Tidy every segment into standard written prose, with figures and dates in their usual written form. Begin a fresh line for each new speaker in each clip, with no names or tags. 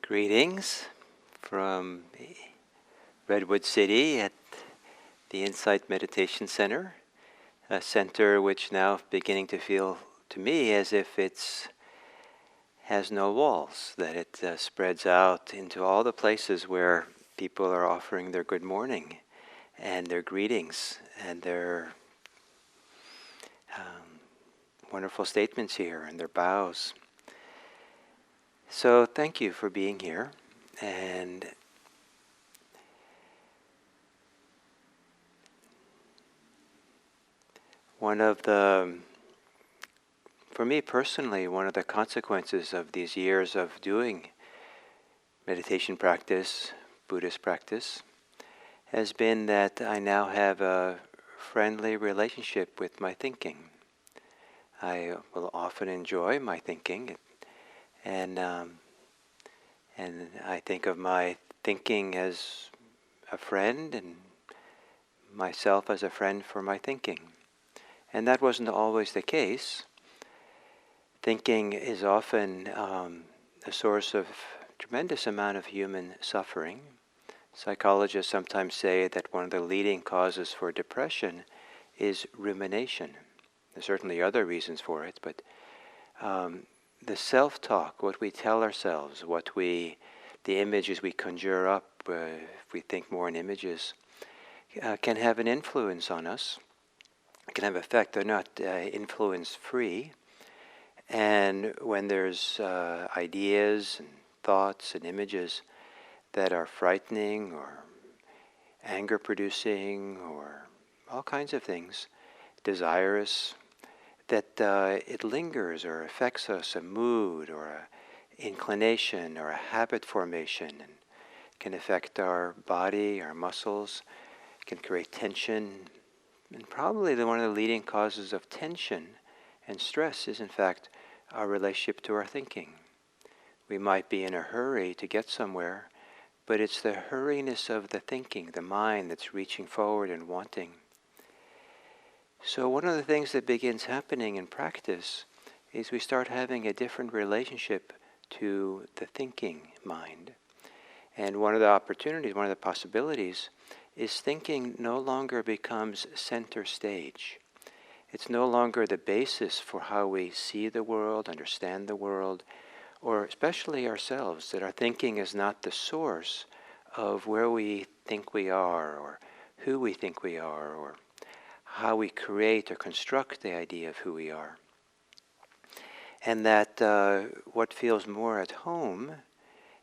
Greetings from Redwood City at the Insight Meditation Center, a center which now beginning to feel to me as if it has no walls, that it spreads out into all the places where people are offering their good morning and their greetings and their wonderful statements here and their bows. So thank you for being here. And for me personally, one of the consequences of these years of doing meditation practice, Buddhist practice, has been that I now have a friendly relationship with my thinking. I will often enjoy my thinking, and I think of my thinking as a friend and myself as a friend for my thinking. And that wasn't always the case. Thinking is often a source of tremendous amount of human suffering. Psychologists sometimes say that one of the leading causes for depression is rumination. There's certainly other reasons for it, but the self-talk, what we tell ourselves, the images we conjure up, if we think more in images, can have an influence on us. It can have effect. They're not influence-free. And when there's ideas and thoughts and images that are frightening or anger-producing or all kinds of things, desirous, that it lingers or affects us, a mood or an inclination or a habit formation, and can affect our body, our muscles, can create tension. And probably one of the leading causes of tension and stress is in fact our relationship to our thinking. We might be in a hurry to get somewhere, but it's the hurriness of the thinking, the mind, that's reaching forward and wanting. So one of the things that begins happening in practice is we start having a different relationship to the thinking mind. And one of the opportunities, one of the possibilities, is thinking no longer becomes center stage. It's no longer the basis for how we see the world, understand the world, or especially ourselves, that our thinking is not the source of where we think we are, or who we think we are, or how we create or construct the idea of who we are. And that what feels more at home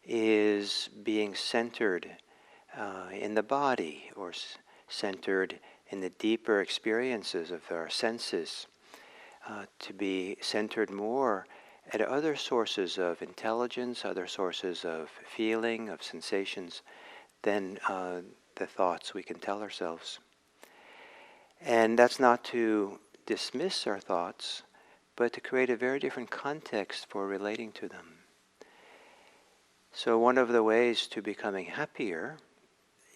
is being centered in the body, or centered in the deeper experiences of our senses, to be centered more at other sources of intelligence, other sources of feeling, of sensations, than the thoughts we can tell ourselves. And that's not to dismiss our thoughts, but to create a very different context for relating to them. So one of the ways to becoming happier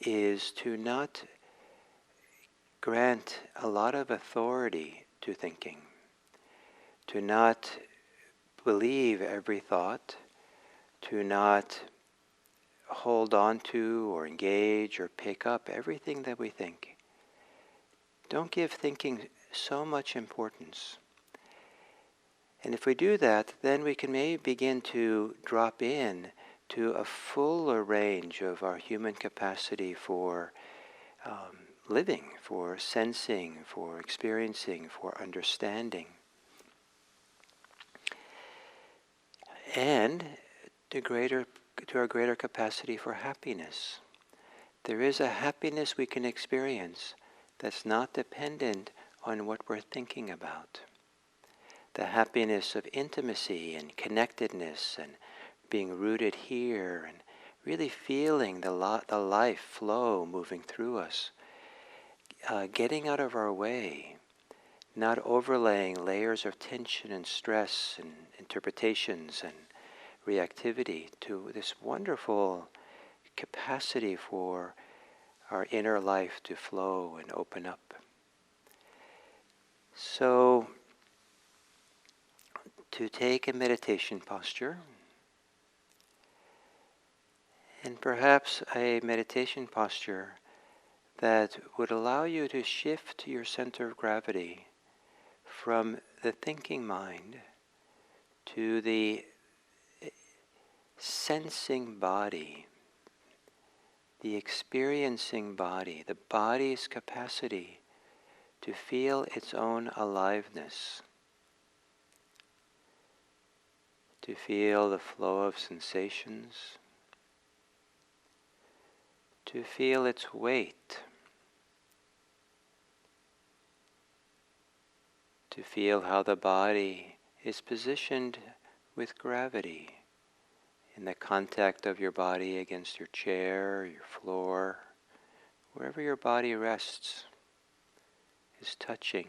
is to not grant a lot of authority to thinking, to not believe every thought, to not hold on to or engage or pick up everything that we think. Don't give thinking so much importance. And if we do that, then we can maybe begin to drop in to a fuller range of our human capacity for living, for sensing, for experiencing, for understanding. And to our greater capacity for happiness. There is a happiness we can experience that's not dependent on what we're thinking about. The happiness of intimacy and connectedness and being rooted here and really feeling the life flow moving through us. Getting out of our way, not overlaying layers of tension and stress and interpretations and reactivity to this wonderful capacity for our inner life to flow and open up. So, to take a meditation posture, And perhaps a meditation posture that would allow you to shift your center of gravity from the thinking mind to the sensing body, the experiencing body, the body's capacity to feel its own aliveness, to feel the flow of sensations, to feel its weight, to feel how the body is positioned with gravity in the contact of your body against your chair, your floor, wherever your body rests is touching.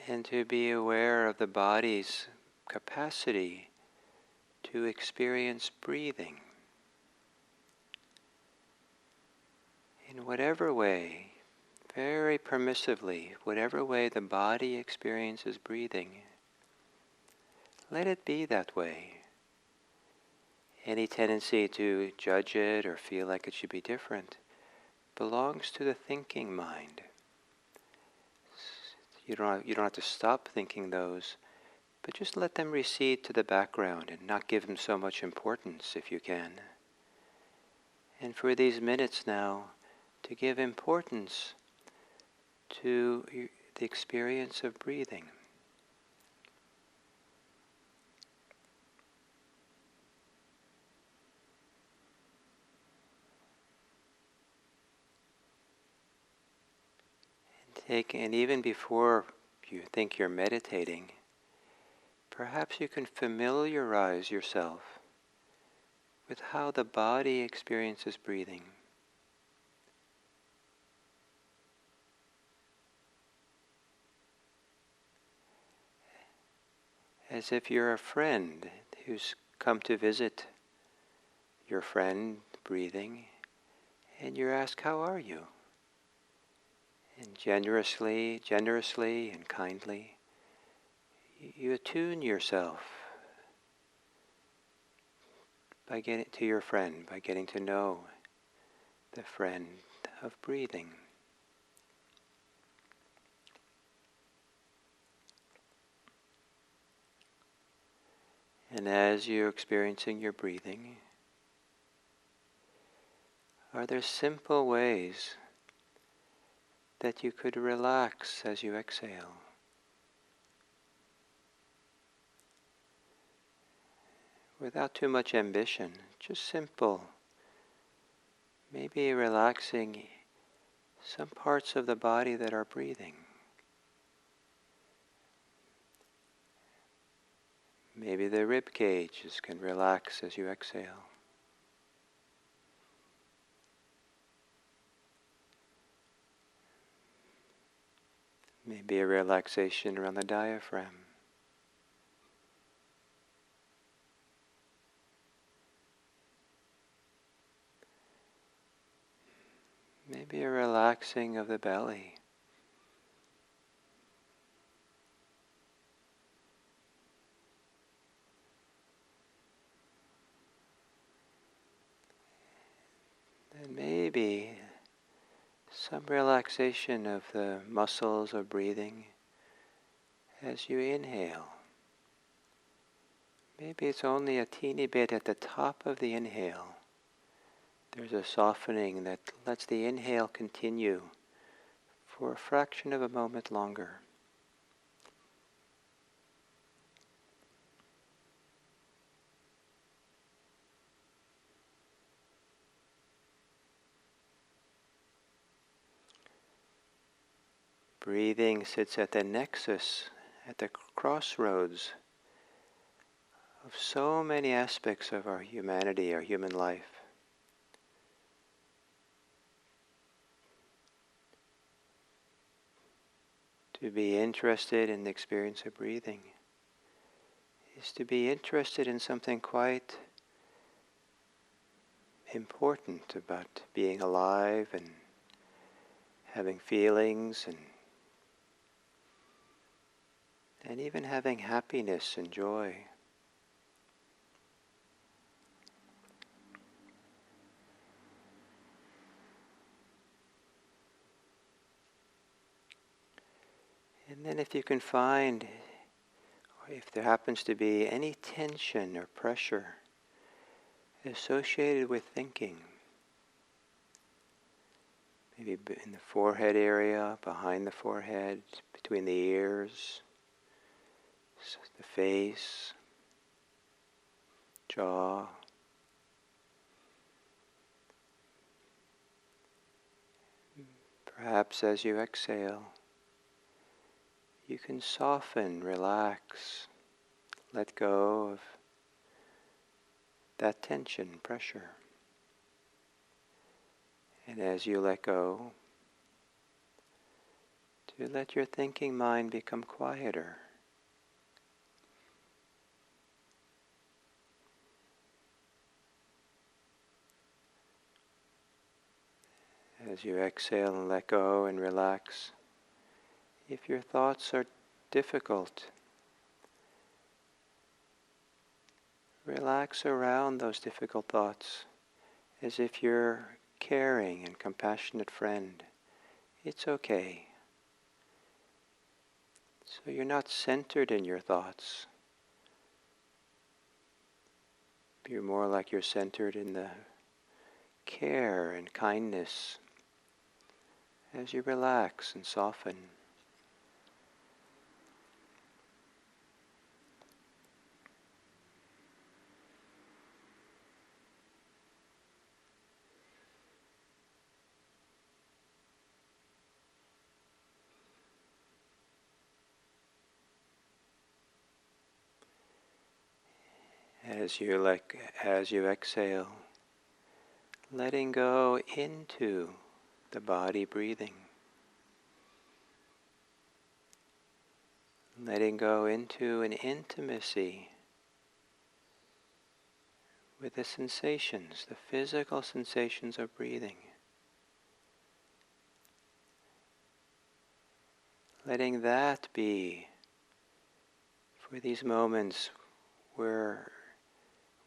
And to be aware of the body's capacity to experience breathing in whatever way, very permissively, whatever way the body experiences breathing, let it be that way. Any tendency to judge it or feel like it should be different belongs to the thinking mind. You don't have to stop thinking those, but just let them recede to the background and not give them so much importance if you can. And for these minutes now, to give importance to the experience of breathing. And even before you think you're meditating, perhaps you can familiarize yourself with how the body experiences breathing. As if you're a friend who's come to visit your friend breathing, and you're asked, "How are you?" And generously and kindly, you attune yourself by getting to your friend, by getting to know the friend of breathing. And as you're experiencing your breathing, are there simple ways that you could relax as you exhale? Without too much ambition, just simple. Maybe relaxing some parts of the body that are breathing. Maybe the rib cages can relax as you exhale. Maybe a relaxation around the diaphragm. Maybe a relaxing of the belly. And maybe some relaxation of the muscles of breathing as you inhale. Maybe it's only a teeny bit at the top of the inhale. There's a softening that lets the inhale continue for a fraction of a moment longer. Breathing sits at the nexus, at the crossroads of so many aspects of our humanity, our human life. To be interested in the experience of breathing is to be interested in something quite important about being alive and having feelings and even having happiness and joy. And then if you can find, or if there happens to be any tension or pressure associated with thinking, maybe in the forehead area, behind the forehead, between the ears, the face, jaw, perhaps as you exhale, you can soften, relax, let go of that tension, pressure. And as you let go, to let your thinking mind become quieter. As you exhale and let go and relax, if your thoughts are difficult, relax around those difficult thoughts as if you're caring and compassionate friend. It's okay. So you're not centered in your thoughts. You're more like you're centered in the care and kindness as you relax and soften. As you exhale, letting go into the body breathing. Letting go into an intimacy with the sensations, the physical sensations of breathing. Letting that be, for these moments, where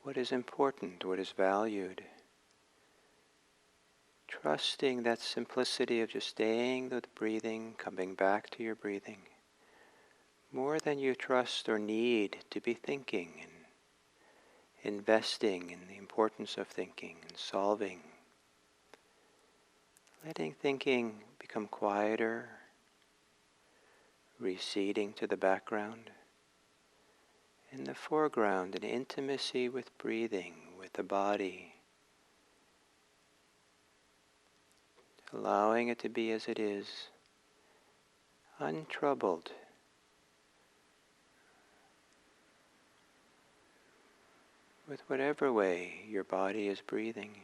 what is important, what is valued. Trusting that simplicity of just staying with breathing, coming back to your breathing, more than you trust or need to be thinking and investing in the importance of thinking and solving. Letting thinking become quieter, receding to the background. In the foreground, an intimacy with breathing, with the body, allowing it to be as it is, untroubled, with whatever way your body is breathing.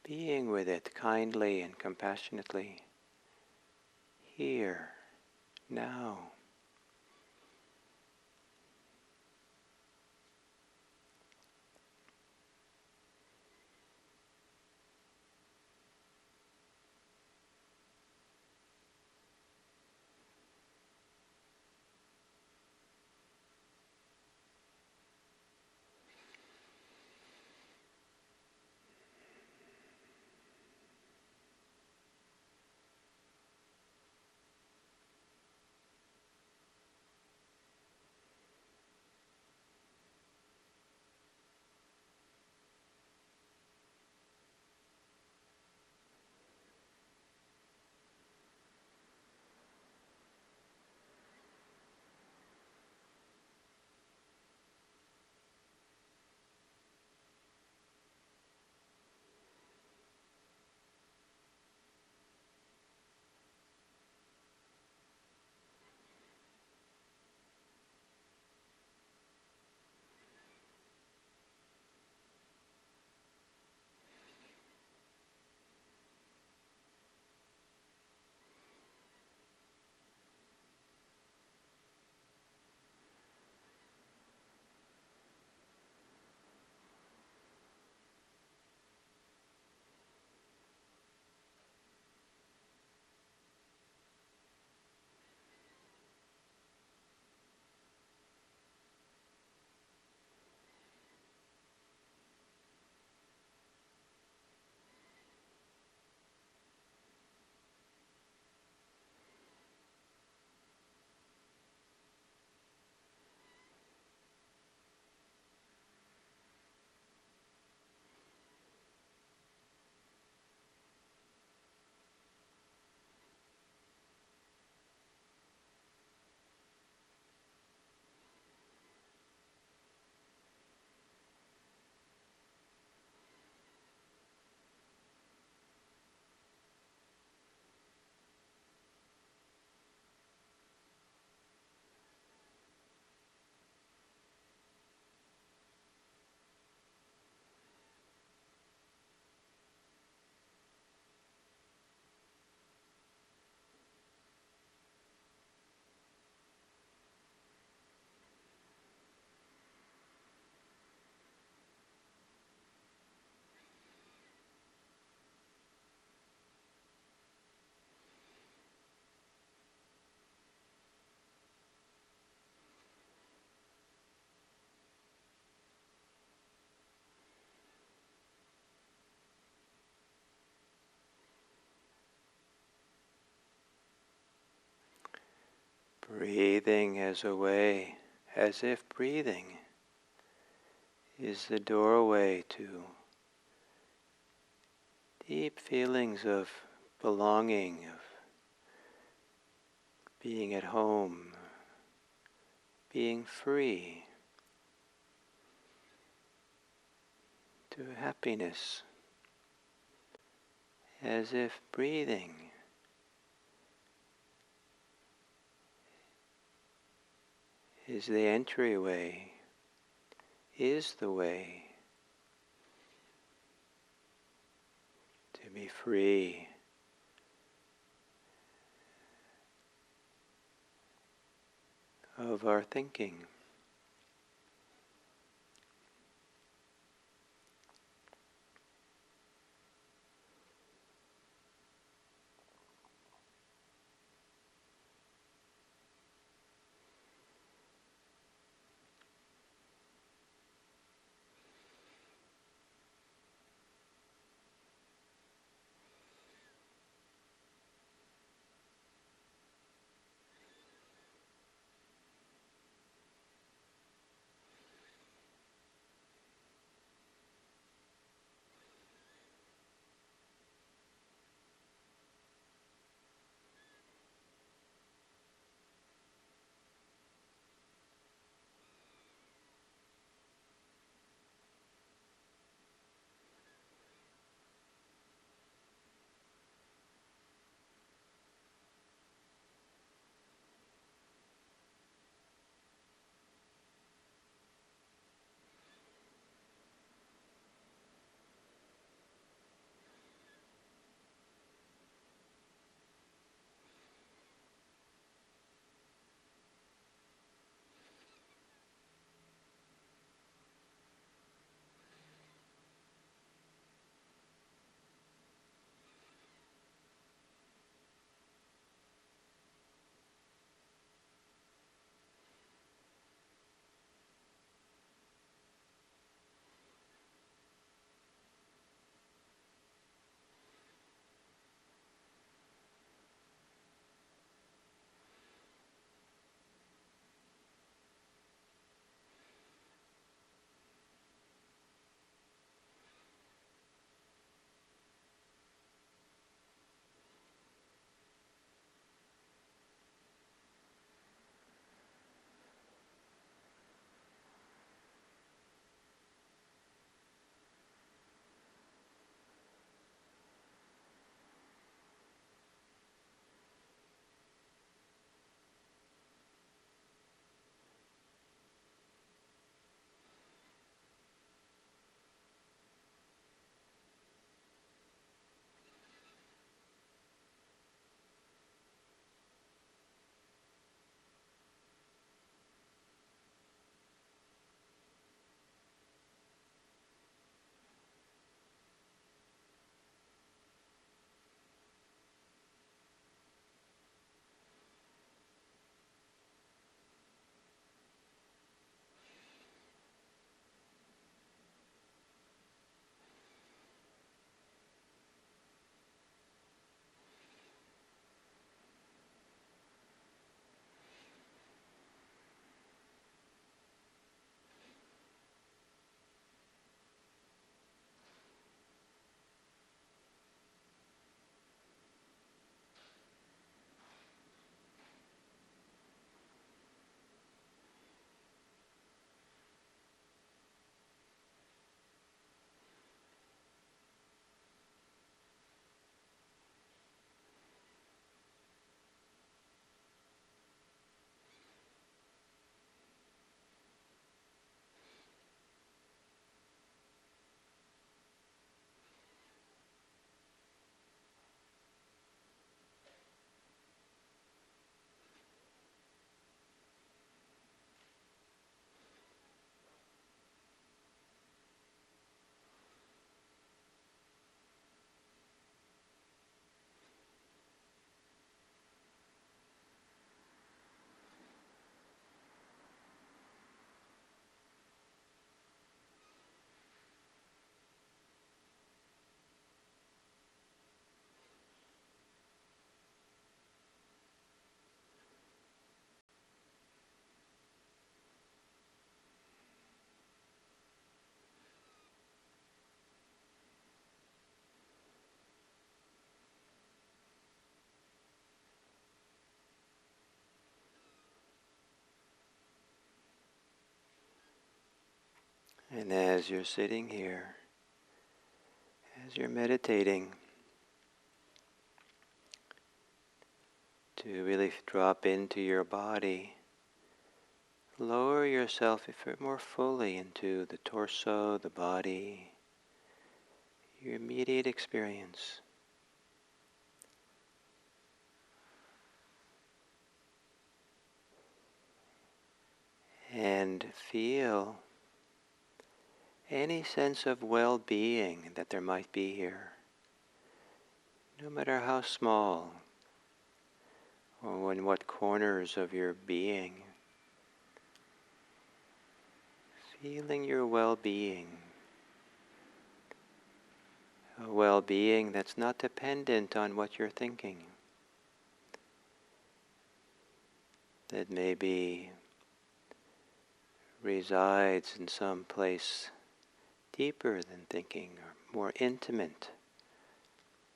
Being with it kindly and compassionately, here, now. Breathing as a way, as if breathing is the doorway to deep feelings of belonging, of being at home, being free, to happiness, as if breathing is the entryway, is the way to be free of our thinking. And as you're sitting here, as you're meditating, to really drop into your body, lower yourself more fully into the torso, the body, your immediate experience. And feel any sense of well-being that there might be here, no matter how small, or in what corners of your being. Feeling your well-being, a well-being that's not dependent on what you're thinking, that maybe resides in some place deeper than thinking, or more intimate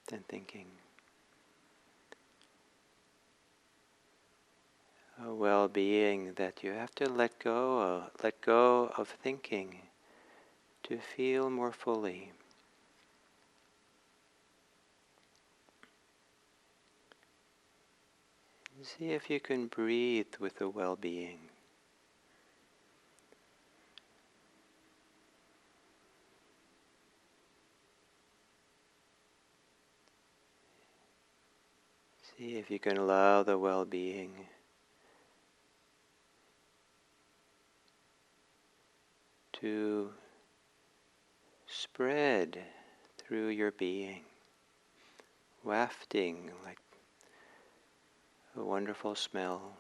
than thinking. A well-being that you have to let go of thinking to feel more fully. See if you can breathe with the well-being. See if you can allow the well-being to spread through your being, wafting like a wonderful smell.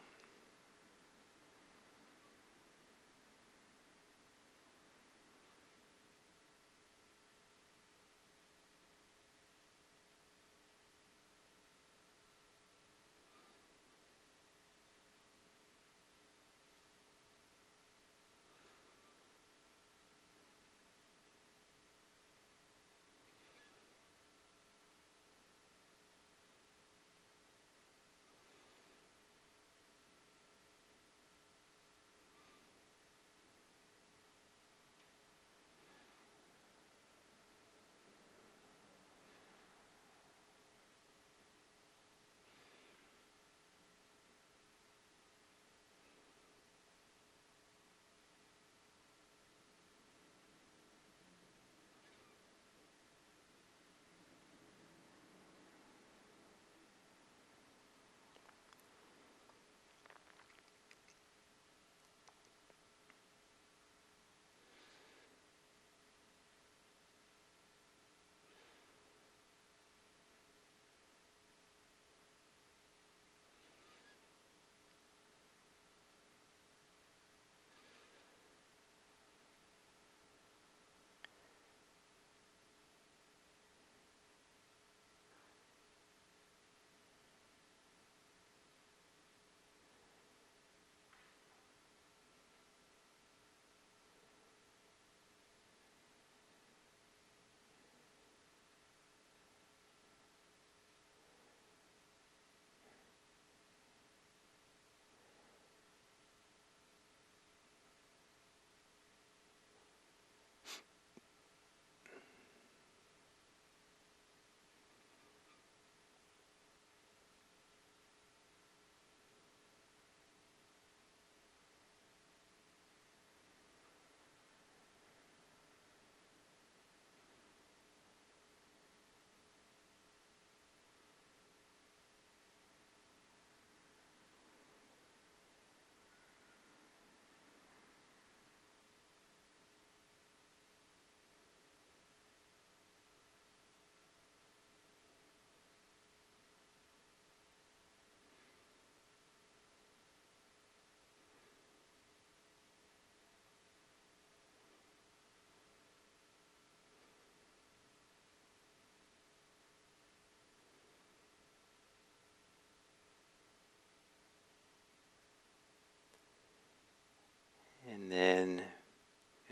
And then,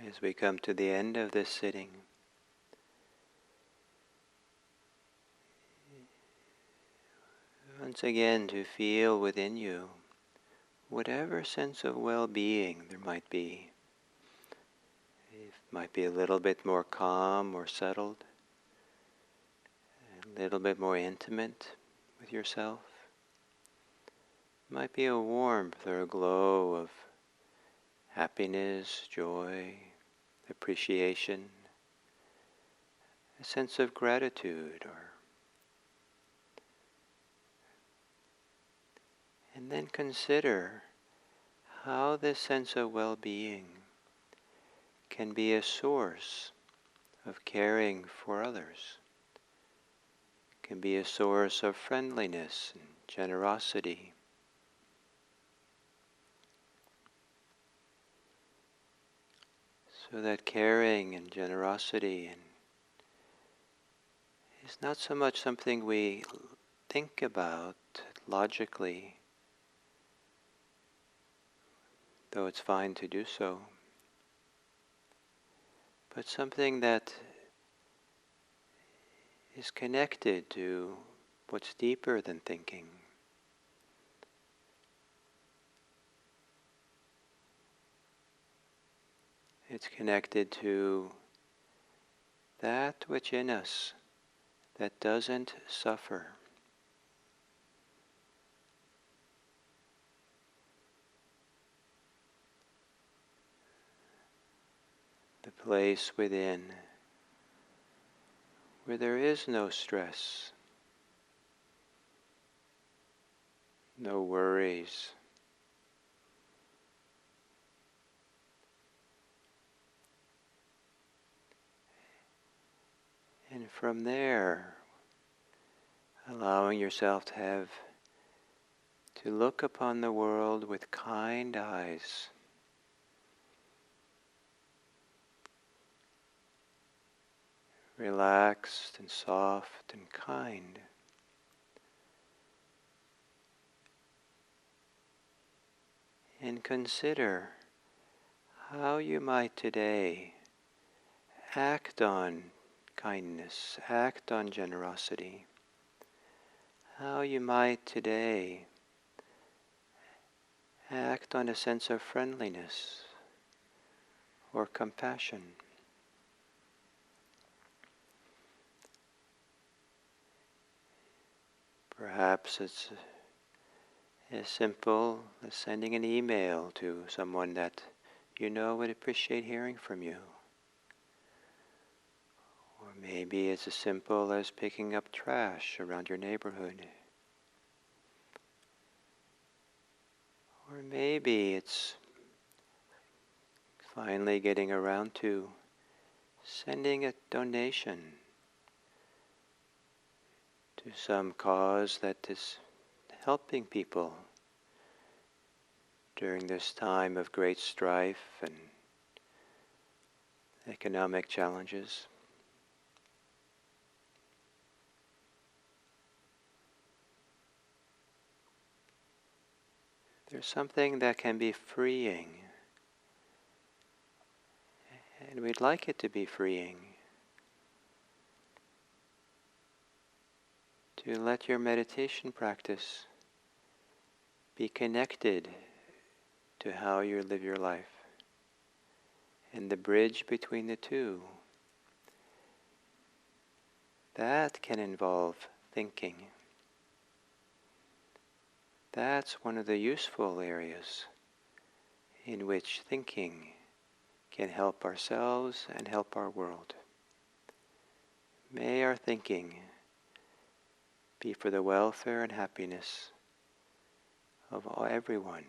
as we come to the end of this sitting, once again to feel within you whatever sense of well-being there might be. Might be a little bit more calm or settled, a little bit more intimate with yourself. Might be a warmth or a glow of happiness, joy, appreciation, a sense of gratitude, and then consider how this sense of well-being can be a source of caring for others, can be a source of friendliness and generosity. So that caring and generosity is not so much something we think about logically, though it's fine to do so, but something that is connected to what's deeper than thinking. It's connected to that which in us that doesn't suffer. The place within where there is no stress, no worries, and from there, allowing yourself to look upon the world with kind eyes, relaxed and soft and kind. And consider how you might today act on kindness, act on generosity. How you might today act on a sense of friendliness or compassion. Perhaps it's as simple as sending an email to someone that you know would appreciate hearing from you. Or maybe it's as simple as picking up trash around your neighborhood. Or maybe it's finally getting around to sending a donation to some cause that is helping people during this time of great strife and economic challenges. There's something that can be freeing, and we'd like it to be freeing, to let your meditation practice be connected to how you live your life, and the bridge between the two. That can involve thinking. That's one of the useful areas in which thinking can help ourselves and help our world. May our thinking be for the welfare and happiness of everyone.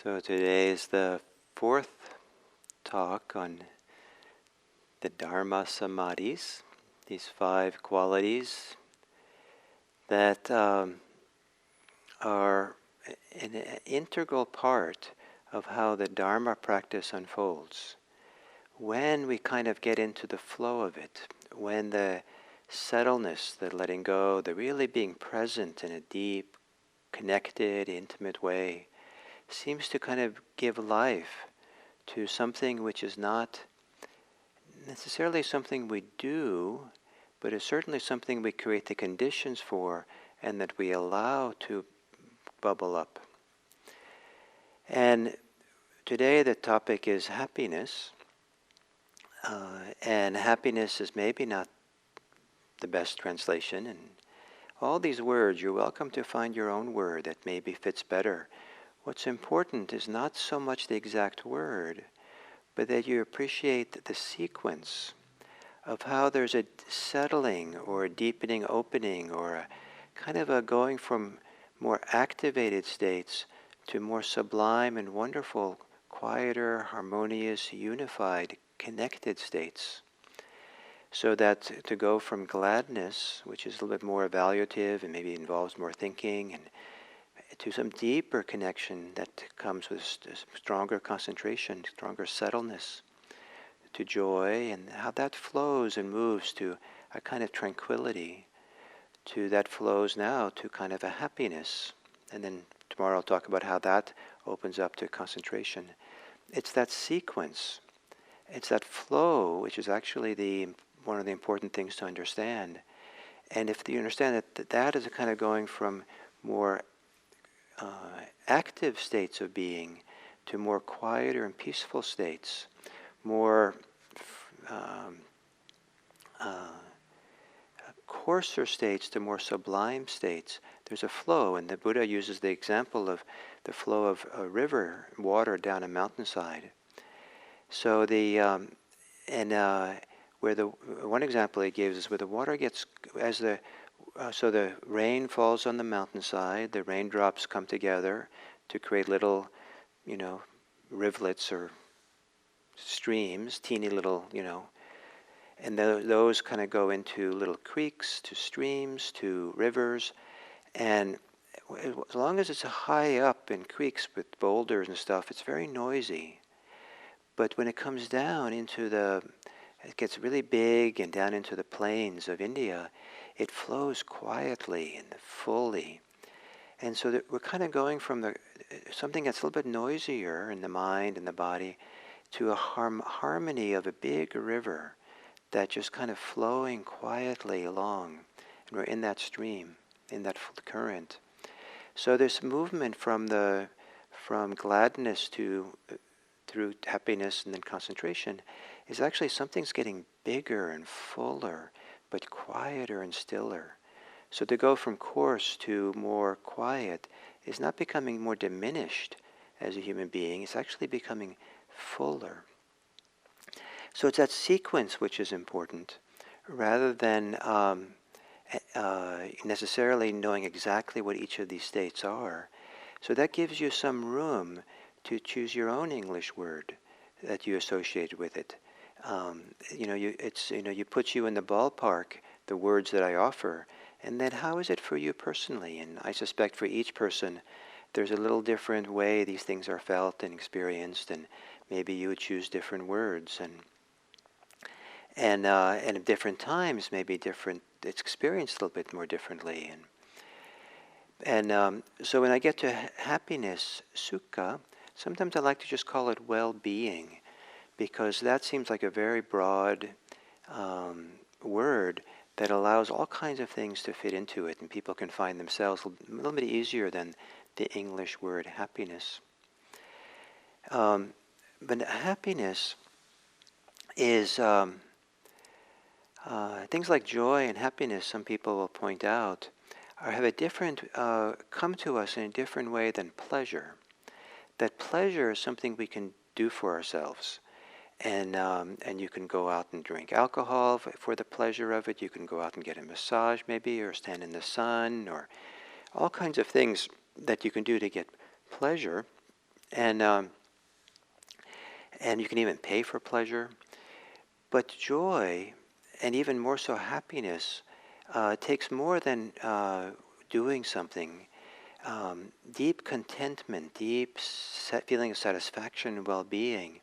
So today is the fourth talk on the Dharma Samadhis, these 5 qualities that are an integral part of how the Dharma practice unfolds. When we kind of get into the flow of it, when the settledness, the letting go, the really being present in a deep, connected, intimate way, seems to kind of give life to something which is not necessarily something we do, but is certainly something we create the conditions for and that we allow to bubble up. And today the topic is happiness, and happiness is maybe not the best translation, and all these words, you're welcome to find your own word that maybe fits better. What's important is not so much the exact word, but that you appreciate the sequence of how there's a settling or a deepening opening or a kind of a going from more activated states to more sublime and wonderful, quieter, harmonious, unified, connected states. So that to go from gladness, which is a little bit more evaluative and maybe involves more thinking, and to some deeper connection that comes with stronger concentration, stronger settledness, to joy, and how that flows and moves to a kind of tranquility, to that flows now to kind of a happiness. And then tomorrow I'll talk about how that opens up to concentration. It's that sequence, it's that flow, which is actually one of the important things to understand. And if you understand that is a kind of going from more active states of being to more quieter and peaceful states, more coarser states to more sublime states. There's a flow, and the Buddha uses the example of the flow of a river, water down a mountainside. So where the one example he gives is where the water gets so the rain falls on the mountainside, the raindrops come together to create little, rivulets or streams, teeny little, and those kind of go into little creeks, to streams, to rivers, and as long as it's high up in creeks with boulders and stuff, it's very noisy. But when it comes down it gets really big and down into the plains of India, it flows quietly and fully. And so that we're kind of going from something that's a little bit noisier in the mind and the body to a harmony of a big river that just kind of flowing quietly along. And we're in that stream, in that current. So this movement from gladness through happiness and then concentration is actually something's getting bigger and fuller, but quieter and stiller. So to go from coarse to more quiet is not becoming more diminished as a human being, it's actually becoming fuller. So it's that sequence which is important, rather than necessarily knowing exactly what each of these states are. So that gives you some room to choose your own English word that you associate with it. You put you in the ballpark, the words that I offer, and then how is it for you personally? And I suspect for each person, there's a little different way these things are felt and experienced, and maybe you would choose different words, and at different times, maybe different. It's experienced a little bit more differently, and so when I get to happiness, sukha, sometimes I like to just call it well-being, because that seems like a very broad word that allows all kinds of things to fit into it, and people can find themselves a little bit easier than the English word happiness. But happiness is things like joy and happiness, some people will point out, have a different, come to us in a different way than pleasure. That pleasure is something we can do for ourselves. And you can go out and drink alcohol for the pleasure of it. You can go out and get a massage maybe, or stand in the sun, or all kinds of things that you can do to get pleasure. And and you can even pay for pleasure. But joy, and even more so happiness, takes more than doing something. Deep contentment, feeling of satisfaction and well-being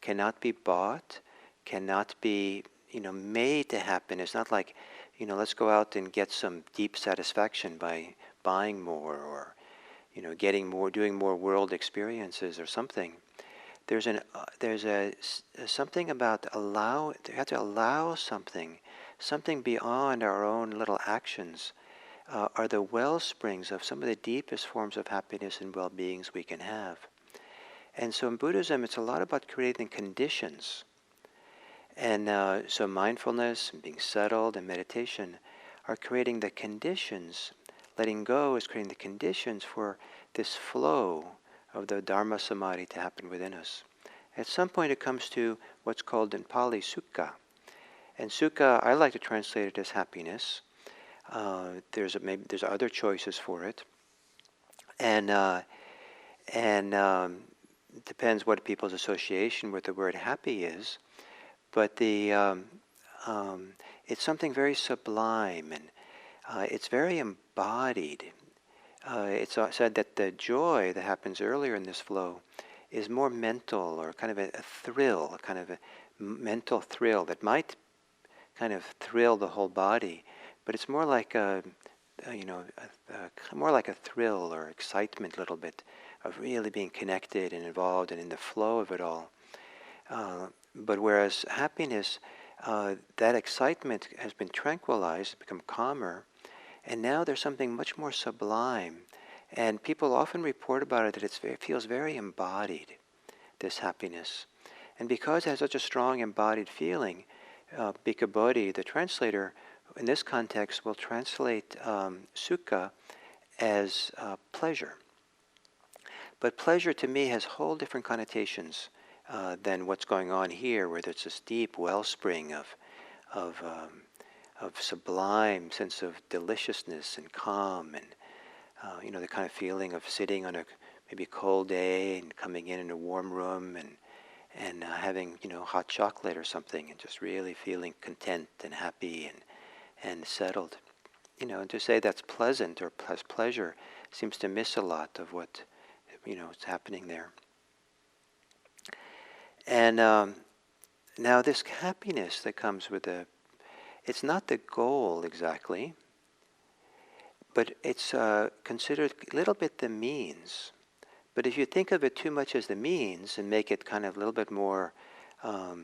cannot be bought, cannot be, made to happen. It's not like, let's go out and get some deep satisfaction by buying more or, getting more, doing more world experiences or something. There's something about you have to allow something beyond our own little actions, are the well springs of some of the deepest forms of happiness and well-beings we can have. And so in Buddhism, it's a lot about creating conditions. And so mindfulness and being settled and meditation are creating the conditions. Letting go is creating the conditions for this flow of the Dharma Samadhi to happen within us. At some point it comes to what's called in Pali sukha. And sukha, I like to translate it as happiness. There's other choices for it. And depends what people's association with the word happy is. But it's something very sublime, and it's very embodied. It's said that the joy that happens earlier in this flow is more mental, or kind of a thrill, a kind of a mental thrill that might kind of thrill the whole body, but it's more like more like a thrill or excitement, a little bit of really being connected and involved and in the flow of it all. But whereas happiness, that excitement has been tranquilized, become calmer, and now there's something much more sublime. And people often report about it that it feels very embodied, this happiness. And because it has such a strong embodied feeling, Bhikkhu Bodhi, the translator, in this context will translate sukha as pleasure. But pleasure to me has whole different connotations than what's going on here, where there's this deep wellspring of sublime sense of deliciousness and calm, and the kind of feeling of sitting on a maybe cold day and coming in a warm room and having hot chocolate or something, and just really feeling content and happy and settled. And to say that's pleasant or pleasure seems to miss a lot of what is happening there. And now this happiness that comes with it's not the goal exactly, but it's considered a little bit the means. But if you think of it too much as the means and make it kind of a little bit more, a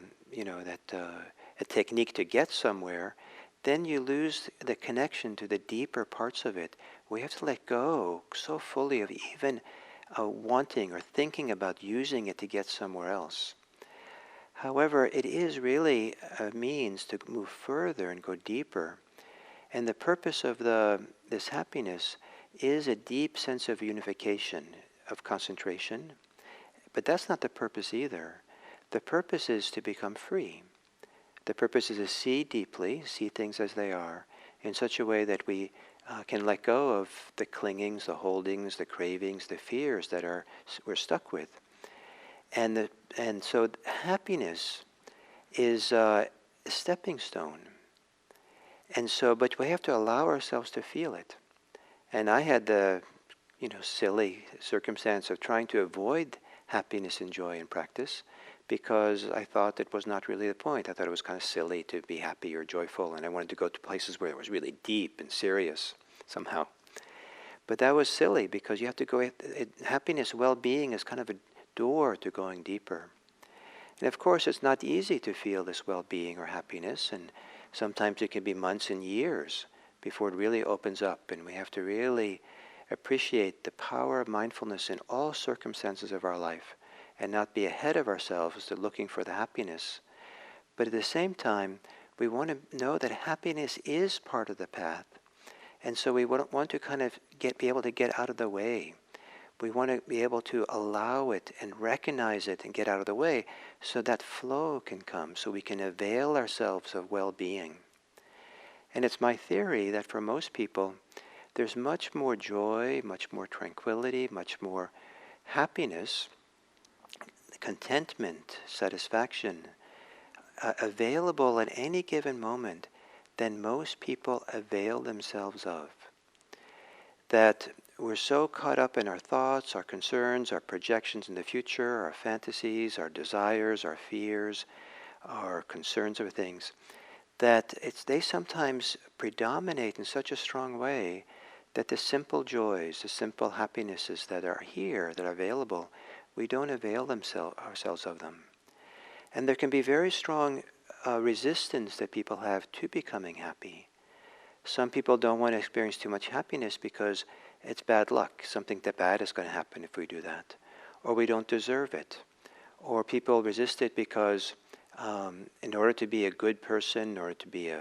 technique to get somewhere, then you lose the connection to the deeper parts of it. We have to let go so fully of even wanting or thinking about using it to get somewhere else. However, it is really a means to move further and go deeper. And the purpose of this happiness is a deep sense of unification, of concentration. But that's not the purpose either. The purpose is to become free. The purpose is to see deeply, see things as they are, in such a way that we can let go of the clingings, the holdings, the cravings, the fears that we're stuck with. And so happiness is a stepping stone. And so, but we have to allow ourselves to feel it. And I had the, silly circumstance of trying to avoid happiness and joy in practice, because I thought it was not really the point. I thought it was kind of silly to be happy or joyful, and I wanted to go to places where it was really deep and serious somehow. But that was silly, because you have to go, happiness, well-being is kind of a door to going deeper. And of course, it's not easy to feel this well-being or happiness, and sometimes it can be months and years before it really opens up, and we have to really appreciate the power of mindfulness in all circumstances of our life, and not be ahead of ourselves to looking for the happiness. But at the same time, we want to know that happiness is part of the path. And so we want to kind of be able to get out of the way. We want to be able to allow it and recognize it and get out of the way, so that flow can come, so we can avail ourselves of well-being. And it's my theory that for most people, there's much more joy, much more tranquility, much more happiness contentment, satisfaction, available at any given moment than most people avail themselves of. That we're so caught up in our thoughts, our concerns, our projections in the future, our fantasies, our desires, our fears, our concerns over things, that they sometimes predominate in such a strong way that the simple joys, the simple happinesses that are here, that are available, we don't avail ourselves of them. And there can be very strong resistance that people have to becoming happy. Some people don't want to experience too much happiness because it's bad luck. Something that bad is going to happen if we do that. Or we don't deserve it. Or people resist it because in order to be a good person, in order to be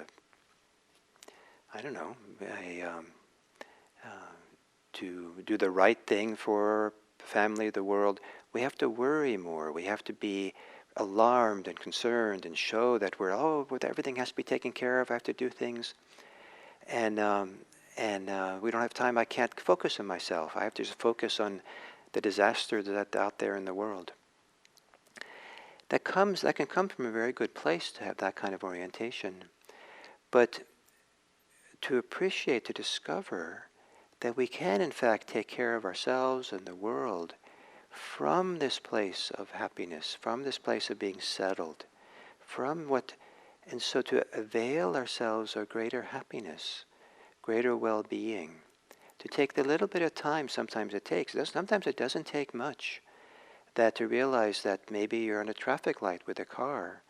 to do the right thing for the family, the world, we have to worry more. We have to be alarmed and concerned and show that everything has to be taken care of. I have to do things. And we don't have time. I can't focus on myself. I have to just focus on the disaster that's out there in the world. That can come from a very good place to have that kind of orientation. But to appreciate, to discover that we can in fact take care of ourselves and the world from this place of happiness, from this place of being settled, and so to avail ourselves of greater happiness, greater well-being, to take the little bit of time sometimes it takes. Sometimes it doesn't take much. That to realize that maybe you're on a traffic light with a car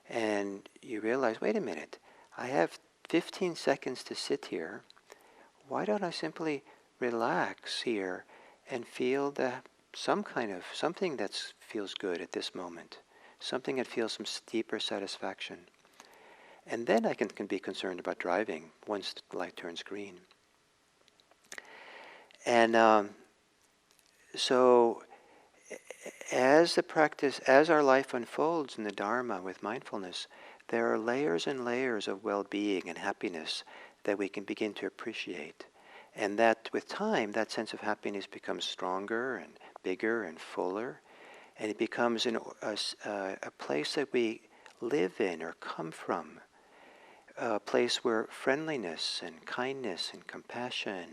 and you realize, wait a minute, I have 15 seconds to sit here. Why don't I simply relax here and feel something that feels good at this moment, something that feels some deeper satisfaction. And then I can be concerned about driving once the light turns green. And so as our life unfolds in the Dharma with mindfulness, there are layers and layers of well-being and happiness that we can begin to appreciate. And that with time, that sense of happiness becomes stronger and bigger and fuller. And it becomes a place that we live in or come from. A place where friendliness and kindness and compassion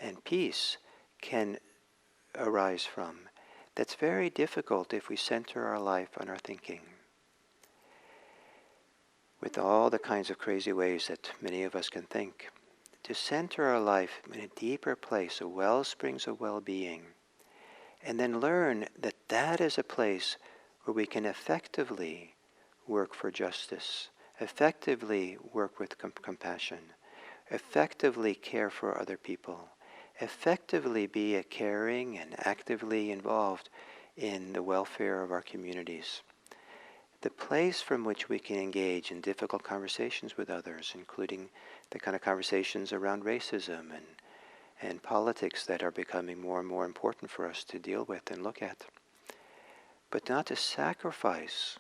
and peace can arise from. That's very difficult if we center our life on our thinking. With all the kinds of crazy ways that many of us can think. To center our life in a deeper place, a well springs of well-being, and then learn that that is a place where we can effectively work for justice, effectively work with compassion, effectively care for other people, effectively be a caring and actively involved in the welfare of our communities. The place from which we can engage in difficult conversations with others, including the kind of conversations around racism and politics that are becoming more and more important for us to deal with and look at. But not to sacrifice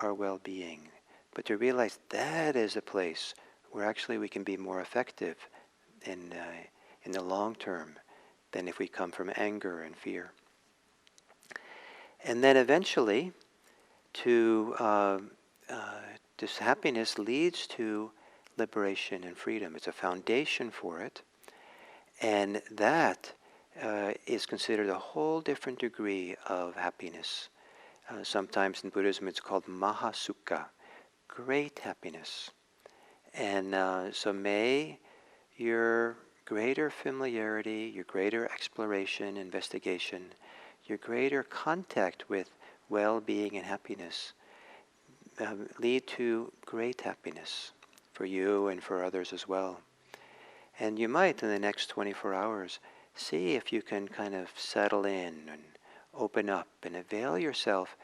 our well-being, but to realize that is a place where actually we can be more effective in the long term than if we come from anger and fear. And then eventually, this happiness leads to liberation and freedom. It's a foundation for it. And that is considered a whole different degree of happiness. Sometimes in Buddhism it's called mahasukha, great happiness. And so may your greater familiarity, your greater exploration, investigation, your greater contact with well-being and happiness lead to great happiness for you and for others as well. And you might, in the next 24 hours, see if you can kind of settle in and open up and avail yourself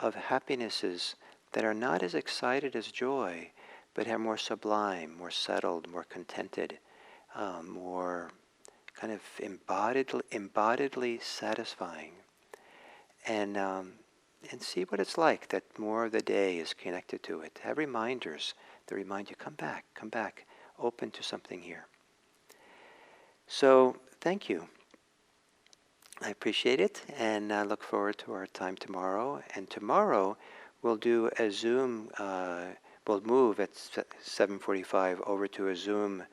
of happinesses that are not as excited as joy, but are more sublime, more settled, more contented, more kind of embodiedly satisfying. And see what it's like that more of the day is connected to it. Have reminders that remind you, come back, open to something here. So, thank you. I appreciate it, and I look forward to our time tomorrow. And tomorrow we'll do a Zoom. We'll move at 7:45 over to a Zoom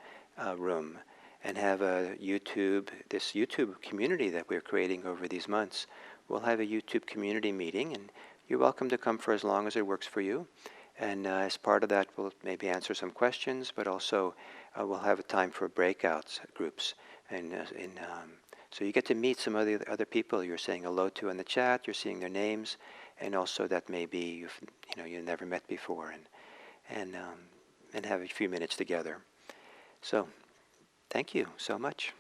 room and have this YouTube community that we're creating over these months. We'll have a YouTube community meeting, and you're welcome to come for as long as it works for you. And as part of that, we'll maybe answer some questions, but also we'll have a time for breakouts groups. And so you get to meet some of the other people you're saying hello to in the chat. You're seeing their names, and also that maybe you've never met before, and have a few minutes together. So thank you so much.